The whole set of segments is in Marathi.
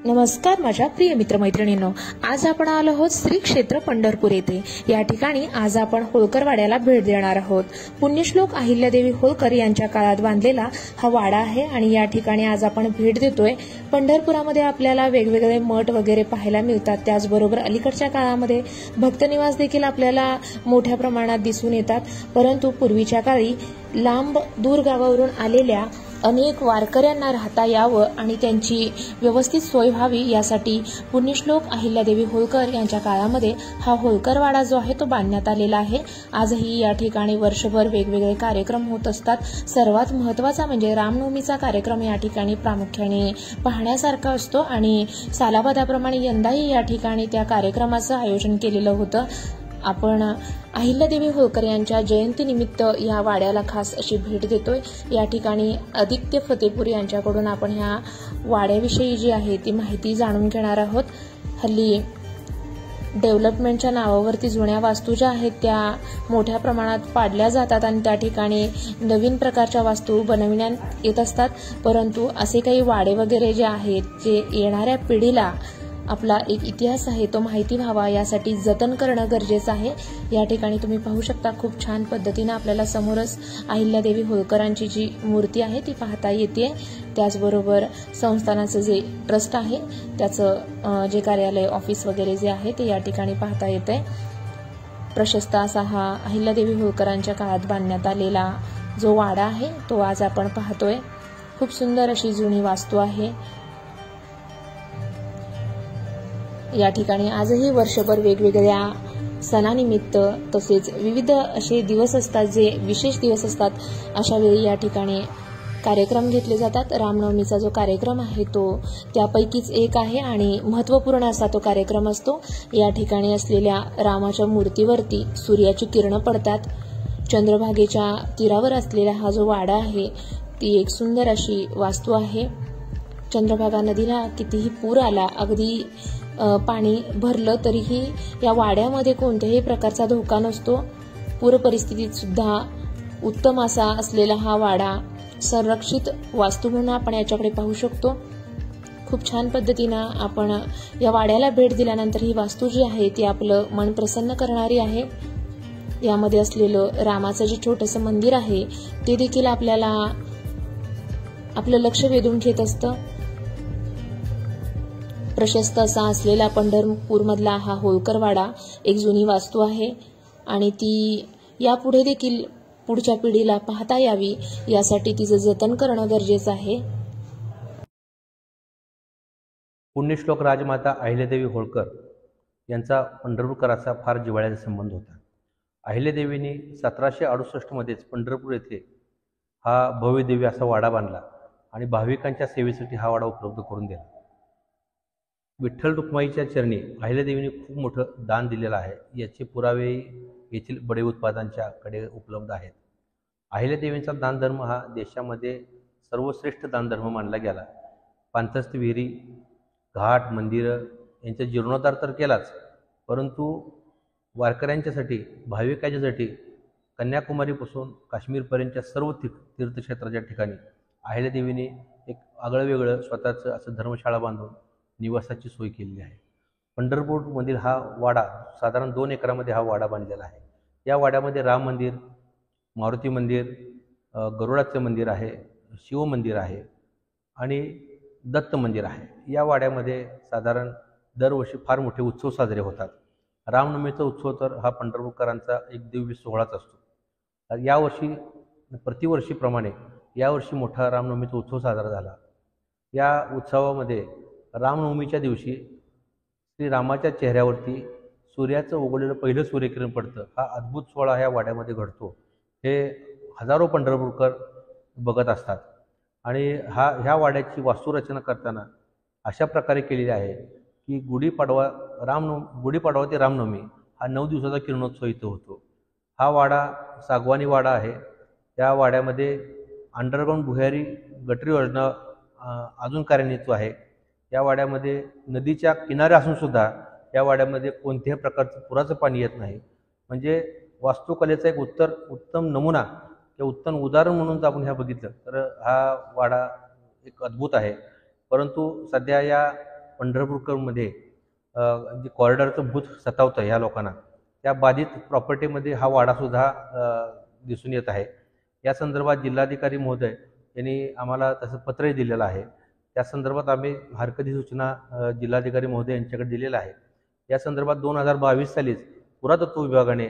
नमस्कार माझ्या प्रिय मित्रमैत्रिणींनो, आज आपण आलो आहोत श्री क्षेत्र पंढरपूर येथे। या ठिकाणी आज आपण होळकर वाड्याला भेट देणार आहोत। पुण्यश्लोक अहिल्यादेवी होळकर यांच्या काळात बांधलेला हा वाडा आहे आणि या ठिकाणी आज आपण भेट देतोय। पंढरपुरामध्ये आपल्याला वेगवेगळे मठ वगैरे पाहायला मिळतात, त्याचबरोबर अलीकडच्या काळामध्ये भक्तनिवास देखील आपल्याला मोठ्या प्रमाणात दिसून येतात। परंतु पूर्वीच्या काळी लांब दूर गावावरून आलेल्या अनेक वारकऱ्यांना राहता यावं आणि त्यांची व्यवस्थित सोय व्हावी यासाठी पुण्यश्लोक अहिल्यादेवी होळकर यांच्या काळामध्ये हा होळकर वाडा जो आहे तो बांधण्यात आलेला आहे। आजही या ठिकाणी वर्षभर वेगवेगळे कार्यक्रम होत असतात। सर्वात महत्त्वाचा म्हणजे रामनवमीचा कार्यक्रम या ठिकाणी प्रामुख्याने पाहण्यासारखा असतो आणि सालाबादाप्रमाणे यंदाही या ठिकाणी त्या कार्यक्रमाचं आयोजन केलेलं होतं। आपण अहिल्यादेवी होळकर यांच्या जयंतीनिमित्त या वाड्याला खास अशी भेट देतोय। या ठिकाणी आदित्य फतेपूर यांच्याकडून आपण ह्या वाड्याविषयी जी आहे ती माहिती जाणून घेणार आहोत। हल्ली डेव्हलपमेंटच्या नावावरती जुन्या वास्तू ज्या आहेत त्या मोठ्या प्रमाणात पाडल्या जातात आणि त्या ठिकाणी नवीन प्रकारच्या वास्तू बनविण्यात येत असतात, परंतु असे काही वाडे वगैरे जे आहेत जे येणाऱ्या पिढीला आपला एक इतिहास आहे तो माहिती व्हावा यासाठी जतन करणं गरजेचं आहे। या ठिकाणी तुम्ही पाहू शकता खूप छान पद्धतीने आपल्याला समोरच अहिल्यादेवी होळकरांची जी मूर्ती आहे ती पाहता येते। त्याचबरोबर संस्थानाचं जे ट्रस्ट आहे त्याचं जे कार्यालय ऑफिस वगैरे जे आहे ते या ठिकाणी पाहता येते। प्रशस्त असा हा अहिल्यादेवी होळकरांच्या काळात बांधण्यात आलेला जो वाडा आहे तो आज आपण पाहतोय। खूप सुंदर अशी जुनी वास्तू आहे। या ठिकाणी आजही वर्षभर वेगवेगळ्या सणानिमित्त तसेच विविध असे दिवस असतात जे विशेष दिवस असतात, अशा वेळी या ठिकाणी कार्यक्रम घेतले जातात। रामनवमीचा जो कार्यक्रम आहे तो त्यापैकीच एक आहे आणि महत्त्वपूर्ण असा तो कार्यक्रम असतो। या ठिकाणी असलेल्या रामाच्या मूर्तीवरती सूर्याची किरणं पडतात। चंद्रभागेच्या तीरावर असलेला हा जो वाडा आहे ती एक सुंदर अशी वास्तू आहे। चंद्रभागा नदीला कितीही पूर आला, अगदी पाणी भरलं तरीही या वाड्यामध्ये कोणत्याही प्रकारचा धोका नसतो। पूर परिस्थितीत सुद्धा उत्तम असा असलेला हा वाडा संरक्षित वास्तू म्हणून आपण याच्याकडे पाहू शकतो। खूप छान पद्धतीनं आपण या वाड्याला भेट दिल्यानंतर ही वास्तू जी आहे ती आपलं मन प्रसन्न करणारी आहे। यामध्ये असलेलं रामाचं जे छोटंसं मंदिर आहे ते देखील आपल्याला आपलं लक्ष वेधून घेत असतं। प्रशस्त असा असलेला पंढरपूरमधला हा होळकर वाडा एक जुनी वास्तू आहे आणि ती यापुढे देखील पुढच्या पिढीला पाहता यावी यासाठी तिचं जतन करणं गरजेचं आहे। पुण्यश्लोक राजमाता अहिल्यादेवी होळकर यांचा पंढरपूरकराचा फार जिव्हाळ्याचा संबंध होता। अहिल्यादेवींनी 1768 मध्येच पंढरपूर येथे हा भव्य दिव्य असा वाडा बांधला आणि भाविकांच्या सेवेसाठी हा वाडा उपलब्ध करून दिला। विठ्ठल रुक्माईच्या चरणी अहिल्यादेवींनी खूप मोठं दान दिलेलं आहे, याचे पुरावे येथील बडे उत्पादनांच्या कडे उपलब्ध आहेत। अहिल्यादेवींचा दानधर्म हा देशामध्ये सर्वश्रेष्ठ दानधर्म मानला गेला। पांथस्थ विहिरी, घाट, मंदिरं यांचा जीर्णोद्धार तर केलाच, परंतु वारकऱ्यांच्यासाठी, भाविकांच्यासाठी कन्याकुमारीपासून काश्मीरपर्यंतच्या सर्व तीर्थक्षेत्राच्या ठिकाणी अहिल्यादेवींनी एक आगळं वेगळं स्वतःचं असं धर्मशाळा बांधून निवासाची सोय केलेली आहे। पंढरपूरमधील हा वाडा साधारण 2 एकरामध्ये हा वाडा बांधलेला आहे। या वाड्यामध्ये राम मंदिर, मारुती मंदिर, गरुडाचं मंदिर आहे, शिव मंदिर आहे आणि दत्त मंदिर आहे। या वाड्यामध्ये साधारण दरवर्षी फार मोठे उत्सव साजरे होतात। रामनवमीचा उत्सव तर हा पंढरपूरकरांचा एक दिव्य सोहळाच असतो। यावर्षी प्रतिवर्षीप्रमाणे यावर्षी मोठा रामनवमीचा उत्सव साजरा झाला। या उत्सवामध्ये रामनवमीच्या दिवशी श्रीरामाच्या चेहऱ्यावरती सूर्याचं उगवलेलं पहिलं सूर्यकिरण पडतं। हा अद्भुत सोहळा ह्या वाड्यामध्ये घडतो। हे हजारो पंढरपूरकर बघत असतात आणि ह्या वाड्याची वास्तुरचना करताना अशा प्रकारे केलेली आहे की गुढीपाडवा ते रामनवमी हा 9 दिवसाचा किरणोत्सव इथं होतो। हा वाडा सागवानी वाडा आहे। या वाड्यामध्ये अंडरग्राऊंड भुयारी गटर योजना अजून कार्यान्वित आहे। या वाड्यामध्ये नदीच्या किनारे असून सुद्धा या वाड्यामध्ये कोणत्याही प्रकारचं पुराचं पाणी येत नाही। म्हणजे वास्तुकलेचा एक उत्तम नमुना किंवा उत्तम उदाहरण म्हणून जर आपण ह्या बघितलं तर हा वाडा एक अद्भुत आहे। परंतु सध्या या पंढरपूरमध्ये जे कॉरिडॉरचं भूत सतावतं ह्या लोकांना, त्या बाधित प्रॉपर्टीमध्ये हा वाडासुद्धा दिसून येत आहे. या संदर्भात जिल्हाधिकारी महोदय यांनी आम्हाला तसं पत्रही दिलेलं आहे. त्या संदर्भात आम्ही हरकती सूचना जिल्हाधिकारी महोदय यांच्याकडे दिलेल्या आहे. या संदर्भात 2022 सालीच पुरातत्व विभागाने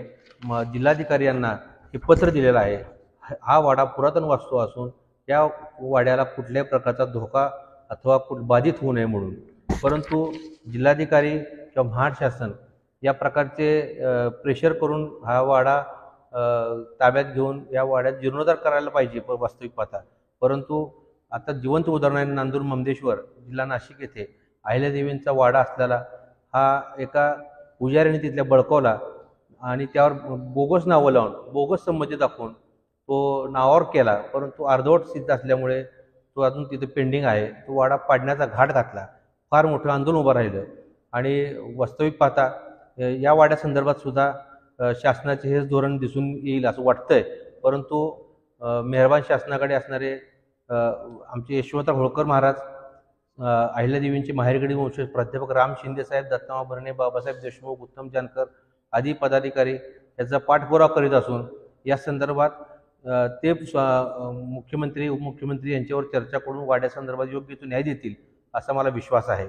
जिल्हाधिकारी यांना हे पत्र दिलेलं आहे. हा वाडा पुरातन वास्तू असून या वाड्याला कुठल्याही प्रकारचा धोका अथवा बाधित होऊ नये म्हणून, परंतु जिल्हाधिकारी किंवा महाड शासन या प्रकारचे प्रेशर करून हा वाडा ताब्यात घेऊन या वाड्यात जीर्णोद्धार करायला पाहिजे वास्तविक पाहता. परंतु आता जिवंत उदाहरण आहे नांदूर ममदेश्वर जिल्हा नाशिक येथे अहिल्यादेवींचा वाडा असलेला हा एका पुजाऱ्याने तिथल्या बळकावला आणि त्यावर बोगस नावं लावून बोगस संमती दाखवून तो नावावर केला, परंतु अर्धवट सिद्ध असल्यामुळे तो अजून तिथे पेंडिंग आहे. तो वाडा पाडण्याचा घाट घातला, फार मोठं आंदोलन उभं राहिलं आणि वास्तविक पाहता या वाड्यासंदर्भात सुद्धा शासनाचे हेच धोरण दिसून येईल असं वाटतंय. परंतु मेहरबान शासनाकडे असणारे आमचे यशवंतराव होळकर महाराज, अहिल्यादेवींचे माहेरगडी वंशज प्राध्यापक राम शिंदे साहेब, दत्तामा भरणे, बाबासाहेब देशमुख, उत्तम जानकर आदी पदाधिकारी याचा पाठपुरावा करीत असून या संदर्भात ते मुख्यमंत्री उपमुख्यमंत्री यांच्यावर चर्चा करून वाड्यासंदर्भात योग्य तो न्याय देतील असा मला विश्वास आहे.